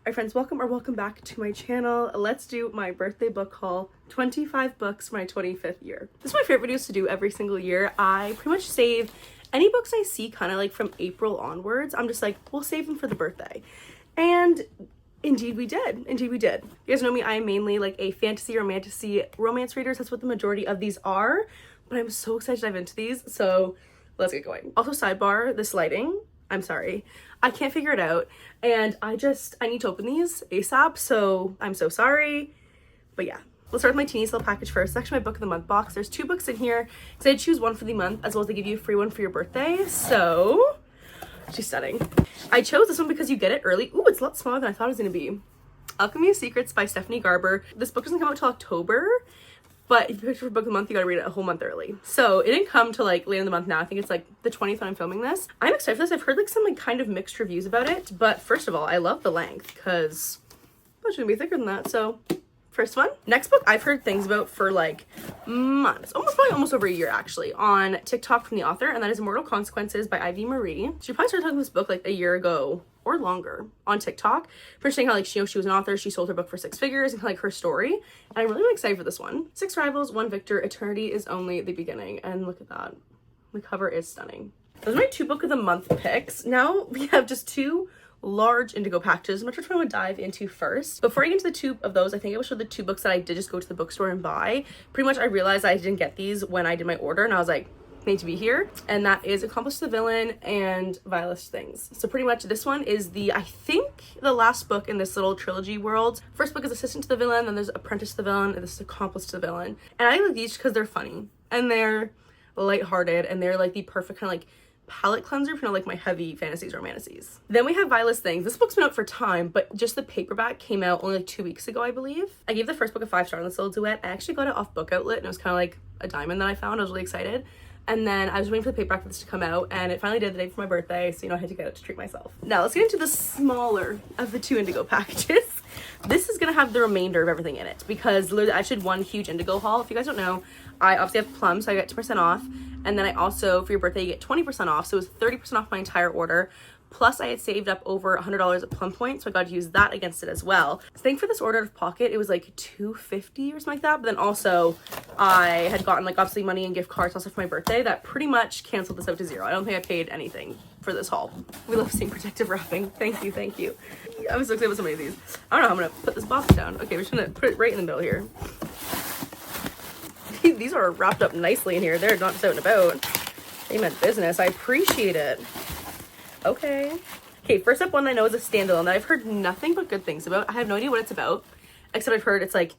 Alright friends, welcome back to my channel. Let's do my birthday book haul, 25 books for my 25th year. This is my favorite videos to do every single year. I pretty much save any books I see kind of like from April onwards. I'm just like, we'll save them for the birthday. And indeed we did. You guys know me, I am mainly like a fantasy, romantasy, romance readers. That's what the majority of these are. But I'm so excited to dive into these, so let's get going. Also, sidebar, this lighting, I'm sorry, I can't figure it out, and I need to open these ASAP, so I'm so sorry. But yeah, let's start with my teeny little package first. It's actually my book of the month box. There's 2 books in here because I had to choose one for the month, as well as they give you a free one for your birthday. So she's stunning. I chose this one because you get it early. Ooh, it's a lot smaller than I thought it was gonna be. Alchemy of Secrets by Stephanie Garber. This book doesn't come out till October, but if you picked for book of the month, you gotta read it a whole month early. So it didn't come to like later in the month now. I think it's like the 20th when I'm filming this. I'm excited for this. I've heard like some like kind of mixed reviews about it, but first of all, I love the length because it shouldn't be thicker than that. So first one. Next book I've heard things about for like months, almost over a year actually, on TikTok from the author, and that is Immortal Consequences by Ivy Marie. She probably started talking about this book like a year ago or longer on TikTok, for saying how like she was an author, she sold her book for 6 figures, and like her story. And I'm really excited for this one. 6 rivals, 1 victor, eternity is only the beginning. And look at that. The cover is stunning. Those are my 2 book of the month picks. Now we have just 2 large Indigo packages. I'm not sure which one I would dive into first. Before I get into the 2 of those, I think I will show the 2 books that I did just go to the bookstore and buy. Pretty much I realized I didn't get these when I did my order, and I was like, need to be here, and that is Accomplice the Villain and Vilest Things. So pretty much this one is I think the last book in this little trilogy world. First book is Assistant to the Villain, then there's Apprentice to the Villain, and this is Accomplice to the Villain. And I like these because they're funny and they're lighthearted, and they're like the perfect kind of like palette cleanser for like my heavy fantasies, romantasies. Then we have Vilest Things. This book's been out for time, but just the paperback came out only like 2 weeks ago, I believe. I gave the first book a 5 star on this little duet. I actually got it off Book Outlet, and it was kind of like a diamond that I found. I was really excited. And then I was waiting for the paperback for this to come out, and it finally did the day for my birthday, so you know I had to get it to treat myself. Now let's get into the smaller of the 2 Indigo packages. This is gonna have the remainder of everything in it because literally I did one huge Indigo haul. If you guys don't know, I obviously have Plum, so I got 2% off, and then I also, for your birthday, you get 20% off, so it was 30% off my entire order. Plus I had saved up over $100 at Plum Point, so I got to use that against it as well. I think for this order out of pocket, it was like $250 or something like that. But then also I had gotten like obviously money and gift cards also for my birthday that pretty much canceled this out to 0. I don't think I paid anything for this haul. We love seeing protective wrapping. Thank you. I was so excited with so many of these. I don't know how I'm gonna put this box down. Okay, we're just gonna put it right in the middle here. These are wrapped up nicely in here. They're not just out and about. They meant business. I appreciate it. Okay, first up, one I know is a standalone that I've heard nothing but good things about. I have no idea what it's about, except I've heard it's like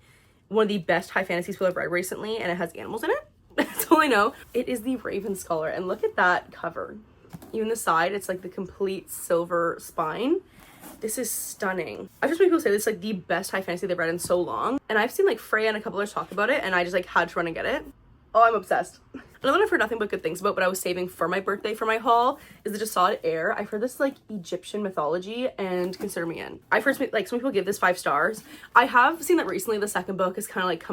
one of the best high fantasies people I've read recently, and it has animals in it. That's all I know. It is the Raven Scholar, and look at that cover. Even the side, it's like the complete silver spine. This is stunning. I've just heard people say this is like the best high fantasy they've read in so long, and I've seen like Freya and a couple others talk about it, and I just like had to run and get it. Oh, I'm obsessed. Another one I've heard nothing but good things about, but I was saving for my birthday for my haul, is the Jasad Air. I've heard this is like Egyptian mythology, and consider me in. I've heard like some people give this 5 stars. I have seen that recently the second book is kind of like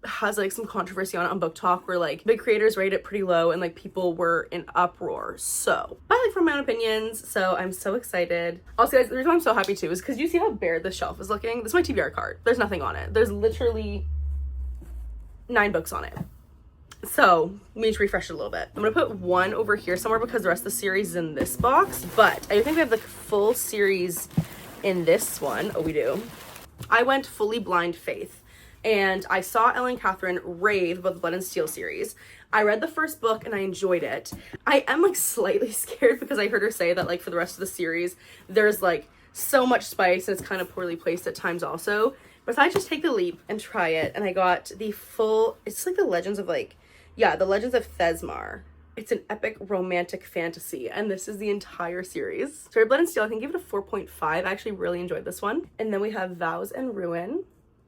has like some controversy on it on Book Talk, where like big creators rate it pretty low and like people were in uproar. So I like from my own opinions, so I'm so excited. Also guys, the reason why I'm so happy too is because you see how bare this shelf is looking. This is my TBR card. There's nothing on it. There's literally 9 books on it. So we need to refresh it a little bit. I'm gonna put one over here somewhere because the rest of the series is in this box, but I think we have the full series in this one. Oh, we do. I went fully blind faith, and I saw Ellen Catherine rave about the Blood and Steel series. I read the first book and I enjoyed it. I am like slightly scared because I heard her say that like for the rest of the series there's like so much spice and it's kind of poorly placed at times also. But I just take the leap and try it, and I got the full, it's like the Legends of like, yeah, the Legends of Thesmar. It's an epic romantic fantasy, and this is the entire series. So Blood and Steel, I can give it a 4.5. I actually really enjoyed this one. And then we have Vows and Ruin,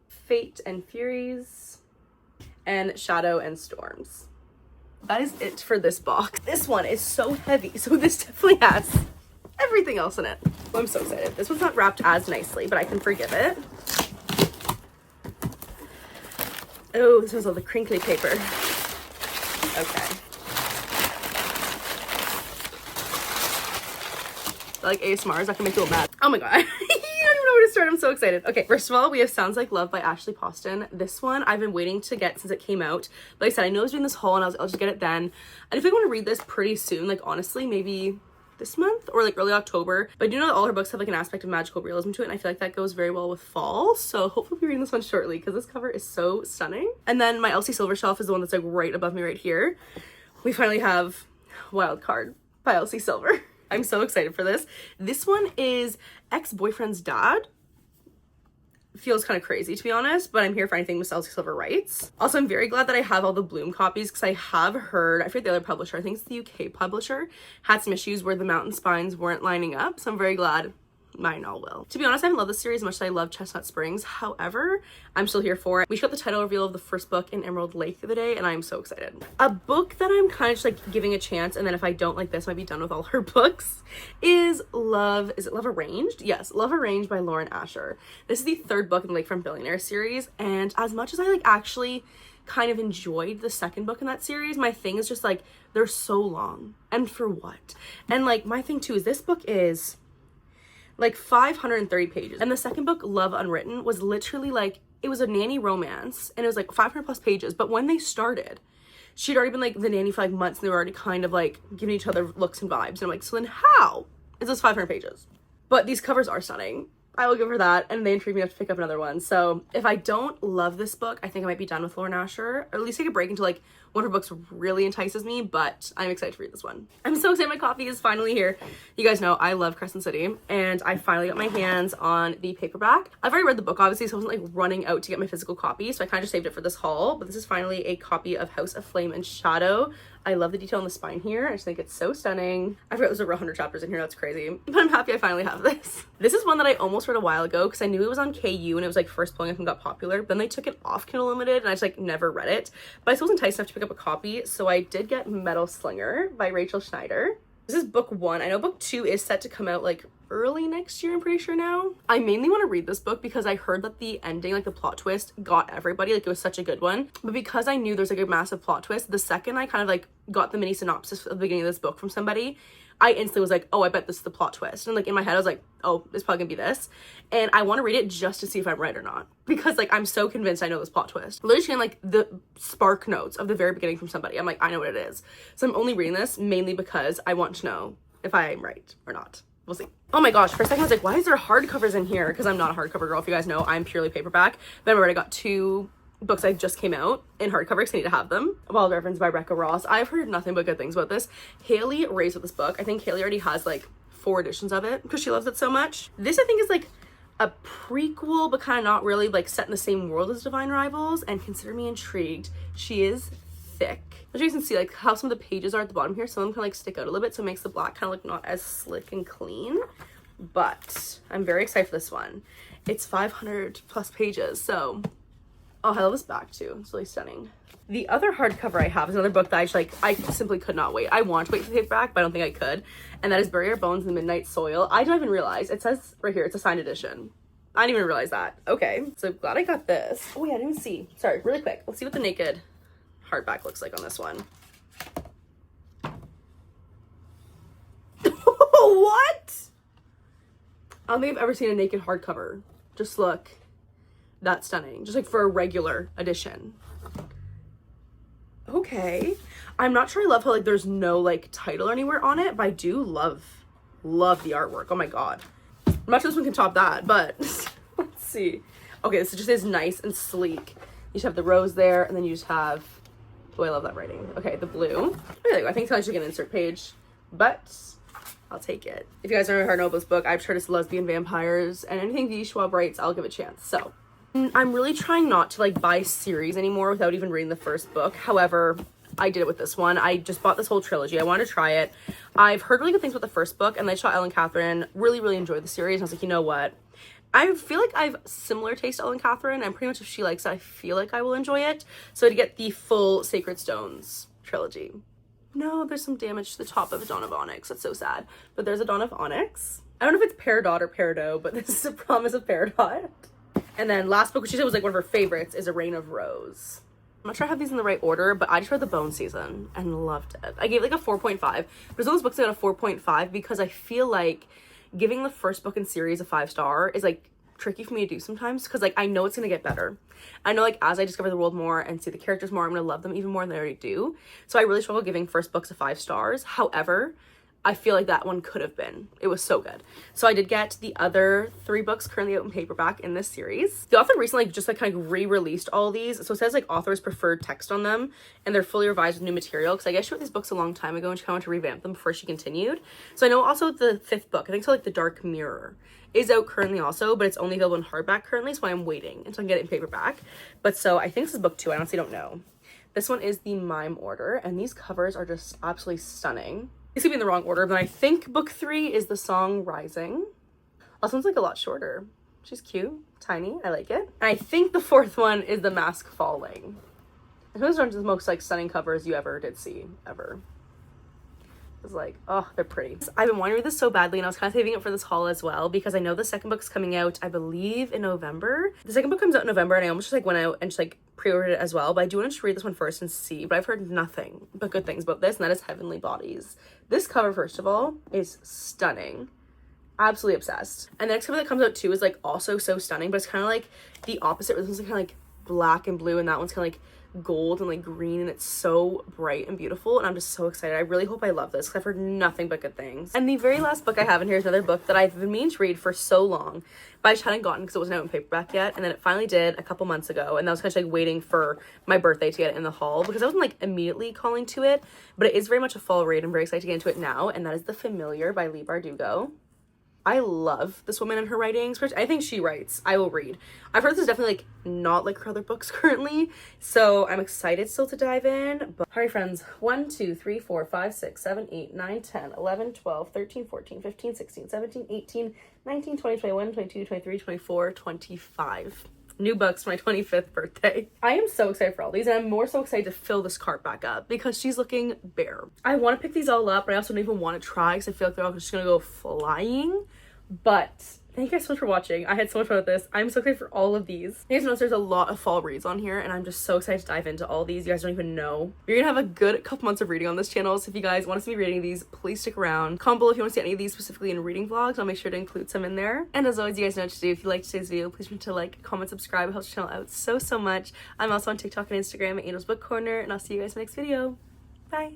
Fate and Furies, and Shadow and Storms. That is it for this box. This one is so heavy, so this definitely has everything else in it. Oh, I'm so excited. This one's not wrapped as nicely, but I can forgive it. Oh, this was all the crinkly paper. Okay. Like ASMR, is that gonna make you mad? Oh my god. You don't even know card. I'm so excited. Okay, first of all, we have Sounds Like Love by Ashley Poston. This one I've been waiting to get since it came out. But like I said, I know I was doing this haul and I'll just get it then. And if I want to read this pretty soon, like honestly, maybe this month or like early October. But I do know that all her books have like an aspect of magical realism to it, and I feel like that goes very well with fall. So hopefully we'll be reading this one shortly because this cover is so stunning. And then my Elsie Silver Shelf is the one that's like right above me right here. We finally have Wild Card by Elsie Silver. I'm so excited for this. This one is Ex-Boyfriend's Dad. Feels kind of crazy to be honest, but I'm here for anything Miss Elsie Silver writes. Also, I'm very glad that I have all the Bloom copies because I have heard, I forget the other publisher, I think it's the UK publisher, had some issues where the mountain spines weren't lining up, so I'm very glad mine all will. To be honest, I haven't loved this series as much as I love Chestnut Springs. However, I'm still here for it. We got the title reveal of the first book in Emerald Lake the other day, and I'm so excited. A book that I'm kind of just like giving a chance, and then if I don't like this, I might be done with all her books, is Love Arranged? Yes, Love Arranged by Lauren Asher. This is the third book in the Lakefront Billionaire series, and as much as I like actually kind of enjoyed the second book in that series, my thing is just like, they're so long, and for what? And like, my thing too is this book is like 530 pages, and the second book, Love Unwritten, was literally like, it was a nanny romance and it was like 500 plus pages, but when they started, she'd already been like the nanny for like months and they were already kind of like giving each other looks and vibes, and I'm like, so then how is this 500 pages? But these covers are stunning. I will give her that, and they intrigue me enough to pick up another one. So if I don't love this book, I think I might be done with Lauren Asher, or at least take a break until like one of her books really entices me, but I'm excited to read this one. I'm so excited my copy is finally here. You guys know I love Crescent City, and I finally got my hands on the paperback. I've already read the book, obviously, so I wasn't like running out to get my physical copy, so I kind of just saved it for this haul, but this is finally a copy of House of Flame and Shadow. I love the detail on the spine here. I just think it's so stunning. I forgot there's over 100 chapters in here. That's crazy. But I'm happy I finally have this. This is one that I almost read a while ago because I knew it was on KU and it was like first blowing up and got popular. But then they took it off Kindle Unlimited and I just like never read it. But I still was enticed enough to pick up a copy. So I did get Metal Slinger by Rachel Schneider. This is book 1. I know book 2 is set to come out like early next year, I'm pretty sure now. I mainly want to read this book because I heard that the ending, like the plot twist, got everybody. Like it was such a good one. But because I knew there's like a massive plot twist, the second I kind of like got the mini synopsis at the beginning of this book from somebody, I instantly was like, oh, I bet this is the plot twist. And like in my head, I was like, oh, it's probably gonna be this. And I want to read it just to see if I'm right or not. Because like, I'm so convinced I know this plot twist. Literally getting like the spark notes of the very beginning from somebody. I'm like, I know what it is. So I'm only reading this mainly because I want to know if I'm right or not. We'll see. Oh my gosh, for a second I was like, why is there hardcovers in here? Because I'm not a hardcover girl. If you guys know, I'm purely paperback. But I've already got 2 books that just came out in hardcover because I need to have them. Wild Reference by Rebecca Ross. I've heard nothing but good things about this. Haley raves with this book. I think Haley already has like 4 editions of it because she loves it so much. This I think is like a prequel, but kind of not really, like set in the same world as Divine Rivals, and consider me intrigued. She is thick. As you can see, like how some of the pages are at the bottom here, some of them kind of like stick out a little bit, so it makes the black kind of look not as slick and clean. But I'm very excited for this one. It's 500 plus pages, so oh, I love this back too. It's really stunning. The other hardcover I have is another book that I simply could not wait. I want to wait for the paperback, but I don't think I could. And that is Bury Our Bones in the Midnight Soil. I don't even realize, it says right here, it's a signed edition. I didn't even realize that. Okay, so glad I got this. Oh yeah, I didn't even see. Sorry, really quick. Let's see what the naked hardback looks like on this one. What? I don't think I've ever seen a naked hardcover. Just look. That's stunning. Just like for a regular edition. Okay. I'm not sure I love how like there's no like title anywhere on it, but I do love the artwork. Oh my god. I'm not sure this one can top that, but let's see. Okay, this just is nice and sleek. You just have the rose there, and then you just have, oh, I love that writing. Okay, the blue. There you go. I think it's actually an insert page, but I'll take it. If you guys don't know this book, I've heard it's lesbian vampires, and anything V. Schwab writes, I'll give it a chance. So I'm really trying not to like buy series anymore without even reading the first book. However, I did it with this one. I just bought this whole trilogy. I wanted to try it. I've heard really good things about the first book, and I saw Ellen Catherine really enjoyed the series. And I was like, you know what? I feel like I have similar taste to Ellen Catherine, and pretty much if she likes it, I feel like I will enjoy it. So to get the full Sacred Stones trilogy. No, there's some damage to the top of a Dawn of Onyx. That's so sad. But there's a Dawn of Onyx. I don't know if it's Peridot or Peridot, but this is a Promise of Peridot. And then last book, which she said was like one of her favorites, is A Reign of Rose. I'm not sure I have these in the right order, but I just read The Bone Season and loved it. I gave it like a 4.5. There's all those books I got a 4.5 because I feel like giving the first book in series a 5-star is like tricky for me to do sometimes, because like I know it's gonna get better. I know like as I discover the world more and see the characters more, I'm gonna love them even more than I already do. So I really struggle giving first books a 5 stars. However, I feel like that one could have been. It was so good. So I did get the other 3 books currently out in paperback in this series. The author recently just like kind of re-released all these. So it says like author's preferred text on them, and they're fully revised with new material, because I guess she wrote these books a long time ago and she kind of wanted to revamp them before she continued. So I know also the 5th book, I think so, like The Dark Mirror, is out currently also, but it's only available in hardback currently, so I'm waiting until I can get it in paperback. But so I think this is book 2, I honestly don't know. This one is the Mime Order, and these covers are just absolutely stunning. These could be in the wrong order, but I think book 3 is The Song Rising. This one's like a lot shorter. She's cute, tiny, I like it. And I think the 4th one is The Mask Falling. And those are the most like stunning covers you ever did see, ever. It's like, oh, they're pretty. I've been wanting to read this so badly, and I was kind of saving it for this haul as well, because I know the 2nd book's coming out, I believe, in November. The 2nd book comes out in November, and I almost just like went out and just like pre-ordered it as well, but I do want to just read this one first and see. But I've heard nothing but good things about this, and that is Heavenly Bodies. This cover, first of all, is stunning. Absolutely obsessed. And the next cover that comes out too is like also so stunning, but it's kind of like the opposite. This one's kind of like black and blue, and that one's kind of like gold and like green, and it's so bright and beautiful, and I'm just so excited. I really hope I love this, because I've heard nothing but good things. And the very last book I have in here is another book that I've been meaning to read for so long, but I just hadn't gotten because it wasn't out in paperback yet, and then it finally did a couple months ago, and that was kind of like waiting for my birthday to get it in the haul, because I wasn't like immediately calling to it, but it is very much a fall read. I'm very excited to get into it now, and that is The Familiar by Leigh Bardugo. I love this woman and her writings. I think she writes. I will read. I've heard this is definitely like not like her other books currently, so I'm excited still to dive in. But alright friends, 1 2 3 4 5 6 7 8 9 10 11 12 13 14 15 16 17 18 19 20 21 22 23 24 25 new books for my 25th birthday. I am so excited for all these, and I'm more so excited to fill this cart back up because she's looking bare. I want to pick these all up, but I also don't even want to try because I feel like they're all just gonna go flying. But thank you guys so much for watching. I had so much fun with this. I'm so excited for all of these. You guys notice there's a lot of fall reads on here, and I'm just so excited to dive into all these. You guys don't even know. You're gonna have a good couple months of reading on this channel, so if you guys want to see me reading these, please stick around. Comment below if you want to see any of these specifically in reading vlogs. I'll make sure to include some in there. And as always, you guys know what to do. If you liked today's video, please remember to like, comment, subscribe. It helps the channel out so much. I'm also on TikTok and Instagram at Angel's Book Corner, and I'll see you guys in the next video. Bye!